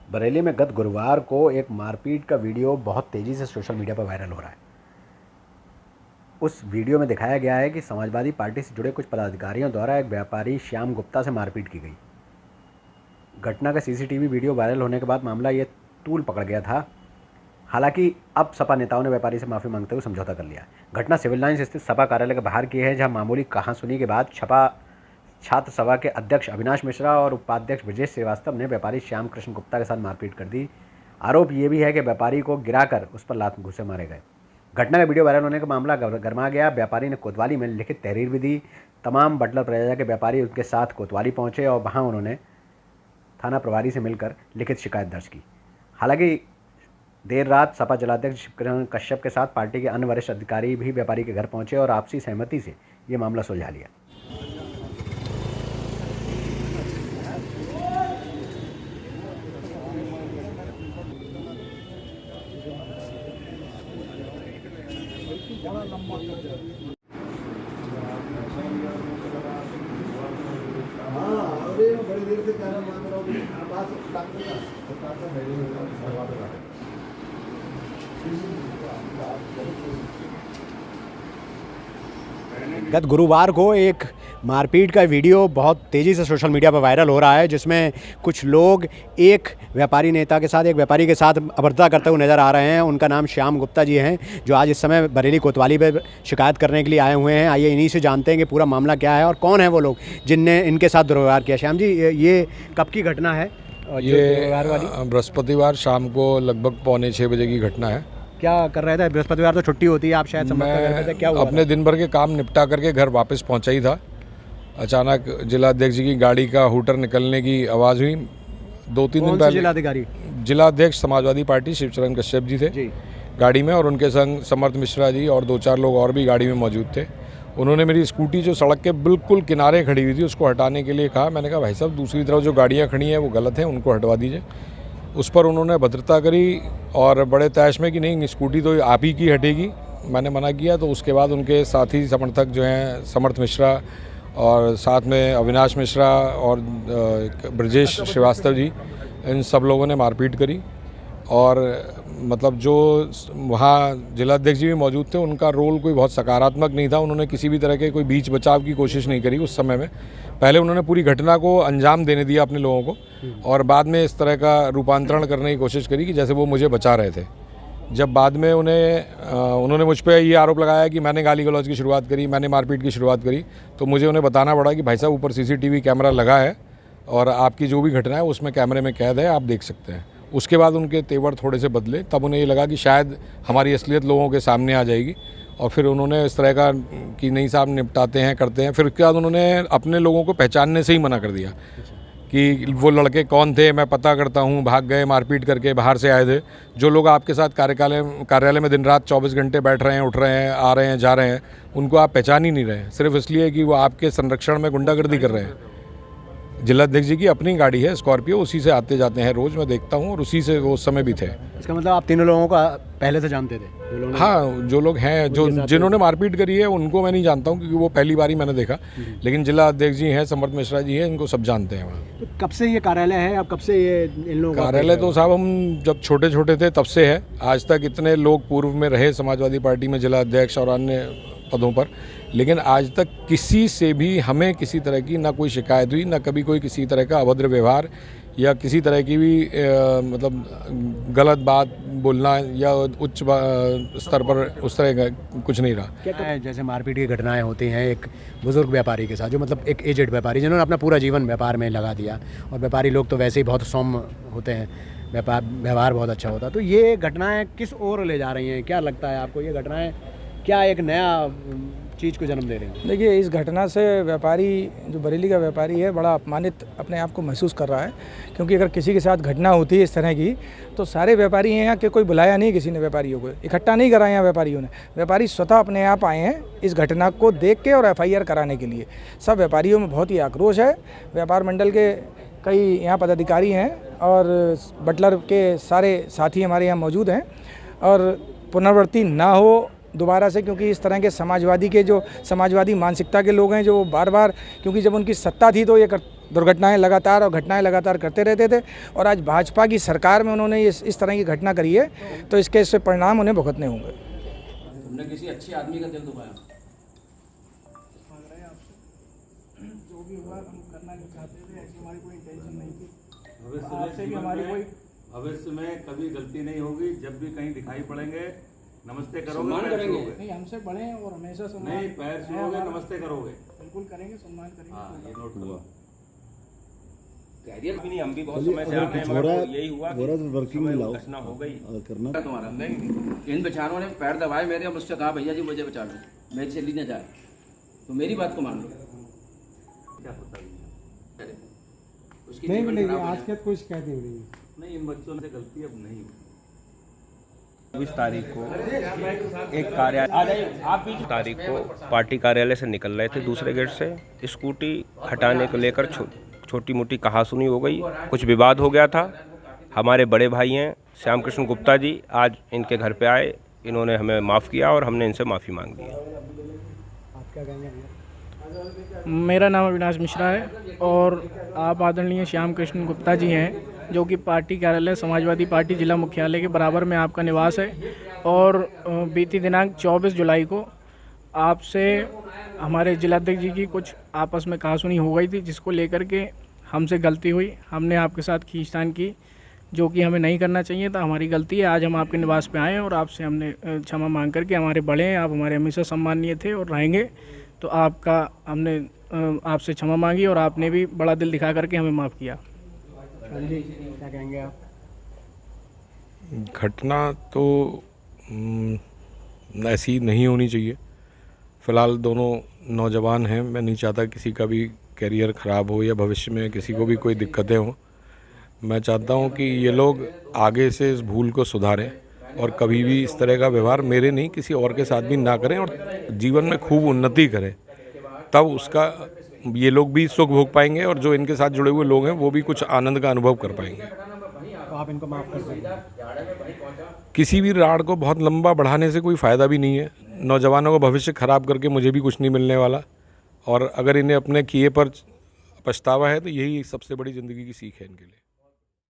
बरेली में गत गुरुवार को एक मारपीट का वीडियो बहुत तेज़ी से सोशल मीडिया पर वायरल हो रहा है। उस वीडियो में दिखाया गया है कि समाजवादी पार्टी से जुड़े कुछ पदाधिकारियों द्वारा एक व्यापारी श्याम गुप्ता से मारपीट की गई। घटना का सीसीटीवी वीडियो वायरल होने के बाद मामला ये तूल पकड़ गया था। हालांकि अब सपा नेताओं ने व्यापारी से माफ़ी मांगते हुए समझौता कर लिया। घटना सिविल लाइन्स स्थित सपा कार्यालय के बाहर की है, जहां मामूली कहासुनी के बाद छात्र सभा के अध्यक्ष अविनाश मिश्रा और उपाध्यक्ष ब्रजेश श्रीवास्तव ने व्यापारी श्याम कृष्ण गुप्ता के साथ मारपीट कर दी। आरोप ये भी है कि व्यापारी को गिराकर उस पर लात घूंसे मारे गए। घटना का वीडियो वायरल होने का मामला गरमा गया। व्यापारी ने कोतवाली में लिखित तहरीर भी दी। तमाम बटलर प्रजा के व्यापारी उनके साथ कोतवाली पहुंचे और वहां उन्होंने थाना प्रभारी से मिलकर लिखित शिकायत दर्ज की। हालांकि देर रात सपा जिलाध्यक्ष शिवकिरण कश्यप के साथ पार्टी के अन्य वरिष्ठ अधिकारी भी व्यापारी के घर पहुंचे और आपसी सहमति से ये मामला सुलझा लिया। बड़ी देर से कह रहा मान रहा हूँ बात गत गुरुवार को एक मारपीट का वीडियो बहुत तेज़ी से सोशल मीडिया पर वायरल हो रहा है, जिसमें कुछ लोग एक व्यापारी नेता के साथ, एक व्यापारी के साथ अभद्रता करते हुए नज़र आ रहे हैं। उनका नाम श्याम गुप्ता जी हैं, जो आज इस समय बरेली कोतवाली पे शिकायत करने के लिए आए हुए हैं। आइए इन्हीं से जानते हैं कि पूरा मामला क्या है और कौन है वो लोग जिनने इनके साथ दुर्व्यवहार किया। श्याम जी, ये कब की घटना है? ये बृहस्पतिवार शाम को लगभग 5:45 बजे की घटना है। क्या कर रहे थे? बृहस्पतिवार तो छुट्टी होती है, आप शायद मैं क्या अपने दिन भर के काम निपटा करके घर वापस पहुंचा ही था। अचानक जिलाध्यक्ष जी की गाड़ी का हूटर निकलने की आवाज़ हुई। 2-3 दिन पहले जिलाध्यक्ष समाजवादी पार्टी शिवकिरण कश्यप जी थे जी गाड़ी में, और उनके संग समर्थ मिश्रा जी और 2-4 लोग और भी गाड़ी में मौजूद थे। उन्होंने मेरी स्कूटी जो सड़क के बिल्कुल किनारे खड़ी हुई थी उसको हटाने के लिए कहा। मैंने कहा भाई साहब, दूसरी तरफ जो गाड़ियाँ खड़ी हैं वो गलत हैं, उनको हटवा दीजिए। उस पर उन्होंने भद्रता करी और बड़े तैश में कि नहीं, स्कूटी तो आप ही की हटेगी। मैंने मना किया तो उसके बाद उनके साथी समर्थक जो हैं समर्थ मिश्रा और साथ में अविनाश मिश्रा और ब्रजेश श्रीवास्तव जी, इन सब लोगों ने मारपीट करी। और मतलब जो वहाँ जिलाध्यक्ष जी भी मौजूद थे, उनका रोल कोई बहुत सकारात्मक नहीं था। उन्होंने किसी भी तरह के कोई बीच बचाव की कोशिश नहीं करी उस समय में। पहले उन्होंने पूरी घटना को अंजाम देने दिया अपने लोगों को, और बाद में इस तरह का रूपांतरण करने की कोशिश करी कि जैसे वो मुझे बचा रहे थे। जब बाद में उन्होंने मुझ पर ये आरोप लगाया कि मैंने गाली गलौज की शुरुआत करी, मैंने मारपीट की शुरुआत करी, तो मुझे उन्हें बताना पड़ा कि भाई साहब, ऊपर CCTV कैमरा लगा है और आपकी जो भी घटना है उसमें कैमरे में कैद है, आप देख सकते हैं। उसके बाद उनके तेवर थोड़े से बदले। तब उन्हें ये लगा कि शायद हमारी असलियत लोगों के सामने आ जाएगी, और फिर उन्होंने इस तरह का कि नहीं साहब, निपटाते हैं, करते हैं। फिर उसके बाद उन्होंने अपने लोगों को पहचानने से ही मना कर दिया कि वो लड़के कौन थे, मैं पता करता हूँ। भाग गए, मारपीट करके बाहर से आए थे। जो लोग आपके साथ कार्यालय में दिन रात 24 घंटे बैठ रहे हैं, उठ रहे हैं, आ रहे हैं, जा रहे हैं, उनको आप पहचान ही नहीं रहे, सिर्फ इसलिए कि वो आपके संरक्षण में गुंडागर्दी कर रहे हैं। जिलाध्यक्ष जी की अपनी गाड़ी है स्कॉर्पियो, उसी से आते जाते हैं रोज़, मैं देखता हूँ, और उसी से वो उस समय भी थे। इसका मतलब आप तीनों लोगों को पहले से जानते थे? हाँ, जो लोग हैं, जिन्होंने मारपीट करी है उनको मैं नहीं जानता हूँ, क्योंकि वो पहली बार ही मैंने देखा। लेकिन जिला अध्यक्ष जी हैं, समर्थ मिश्रा जी हैं, इनको सब जानते हैं वहाँ। तो कब से ये कार्यालय है? अब कब से ये इन लोगों कार्यालय? तो साहब हम जब छोटे छोटे थे तब से है। आज तक इतने लोग पूर्व में रहे समाजवादी पार्टी में, जिला अध्यक्ष और अन्य पदों पर, लेकिन आज तक किसी से भी हमें किसी तरह की ना कोई शिकायत हुई, ना कभी कोई किसी तरह का अभद्र व्यवहार या किसी तरह की भी मतलब गलत बात बोलना या उच्च स्तर पर उस तरह का कुछ नहीं रहा। क्या जैसे मारपीट की घटनाएं होती हैं एक बुजुर्ग व्यापारी के साथ, जो मतलब एक एजेड व्यापारी जिन्होंने अपना पूरा जीवन व्यापार में लगा दिया, और व्यापारी लोग तो वैसे ही बहुत सौम्य होते हैं, व्यवहार बहुत अच्छा होता है, तो ये घटनाएँ किस ओर ले जा रही हैं? क्या लगता है आपको, ये घटनाएँ क्या एक नया चीज़ को जन्म दे रही हैं? देखिए, इस घटना से व्यापारी, जो बरेली का व्यापारी है, बड़ा अपमानित अपने आप को महसूस कर रहा है। क्योंकि अगर किसी के साथ घटना होती है इस तरह की, तो सारे व्यापारी हैं यहाँ के, कोई बुलाया नहीं, किसी ने व्यापारियों को इकट्ठा नहीं करा यहाँ व्यापारियों ने। व्यापारी स्वतः अपने आप आए हैं इस घटना को देख के और FIR कराने के लिए। सब व्यापारियों में बहुत ही आक्रोश है। व्यापार मंडल के कई यहाँ पदाधिकारी हैं और बटलर के सारे साथी हमारे यहाँ मौजूद हैं, और पुनरावृत्ति ना हो दोबारा से, क्योंकि इस तरह के समाजवादी मानसिकता के लोग हैं जो बार बार, क्योंकि जब उनकी सत्ता थी तो ये दुर्घटनाएं लगातार और घटनाएं लगातार करते रहते थे और आज भाजपा की सरकार में उन्होंने इस तरह की घटना करी है, तो इसके इससे परिणाम उन्हें भुगतने होंगे। तुमने किसी अच्छे आदमी का दिल दुखाया। जो भी हुआ हम करना नहीं चाहते थे, ऐसी हमारी कोई इंटेंशन नहीं थी। भविष्य में कभी गलती नहीं होगी। जब भी कहीं दिखाई पड़ेंगे नमस्ते करोगे, सम्मान करेंगे। नहीं, हमसे बड़े हैं और हमेशा सम्मान नहीं पैर छूओगे, नमस्ते करोगे। बिल्कुल करेंगे, सम्मान करेंगे। हाँ, ये नोट करो। कैरियर भी नहीं, हम भी बहुत चलिए, समय से अगर आते हैं, कुछ हो मगर रहा है, यही हुआ हो रहा है तो वर्किंग में लाओ। घटना हो गई करना तुम्हारा। नहीं, इन बेचारों ने पैर दबाए मेरे और मुझसे कहा भैया जी मुझे बचा लो, मेरी चली न जाए, तो मेरी बात को मान लो। क्या होता है उसकी नहीं जीवन मिलेगी, खराब हो आज जाए। के कोई शिकायत नहीं मिलेगी। नहीं, इन बच्चों से गलती अब नहीं हुई। 24 तारीख को एक कार्यालय तारीख को पार्टी कार्यालय से निकल रहे थे दूसरे गेट से, स्कूटी हटाने को लेकर छोटी मोटी कहासुनी हो गई, कुछ विवाद हो गया था। हमारे बड़े भाई हैं श्याम कृष्ण गुप्ता जी, आज इनके घर पे आए, इन्होंने हमें माफ़ किया और हमने इनसे माफ़ी मांग ली। आप क्या कहेंगे? मेरा नाम अविनाश मिश्रा है और आप आदरणीय श्याम कृष्ण गुप्ता जी हैं, जो कि पार्टी कार्यालय समाजवादी पार्टी जिला मुख्यालय के बराबर में आपका निवास है। और बीती दिनांक 24 जुलाई को आपसे हमारे जिलाध्यक्ष जी की कुछ आपस में कहासुनी हो गई थी, जिसको लेकर के हमसे गलती हुई। हमने आपके साथ खींचतान की, जो कि हमें नहीं करना चाहिए था, हमारी गलती है। आज हम आपके निवास पे आए और आपसे हमने क्षमा मांग करके, हमारे बड़े हैं, आप हमारे हमेशा सम्मानीय थे और रहेंगे, तो आपका हमने आपसे क्षमा मांगी और आपने भी बड़ा दिल दिखा करके हमें माफ़ किया। जी, क्या कहेंगे आप? घटना तो ऐसी नहीं होनी चाहिए। फ़िलहाल दोनों नौजवान हैं, मैं नहीं चाहता किसी का भी करियर ख़राब हो या भविष्य में किसी को भी कोई दिक्कतें हों। मैं चाहता हूं कि ये लोग आगे से इस भूल को सुधारें और कभी भी इस तरह का व्यवहार मेरे नहीं किसी और के साथ भी ना करें और जीवन में खूब उन्नति करें, तब उसका ये लोग भी सुख भोग पाएंगे और जो इनके साथ जुड़े हुए लोग हैं वो भी कुछ आनंद का अनुभव कर पाएंगे। तो आप इनको माफ़ कर देंगे? किसी भी राड को बहुत लंबा बढ़ाने से कोई फ़ायदा भी नहीं है। नौजवानों का भविष्य ख़राब करके मुझे भी कुछ नहीं मिलने वाला, और अगर इन्हें अपने किए पर पछतावा है तो यही सबसे बड़ी ज़िंदगी की सीख है इनके लिए।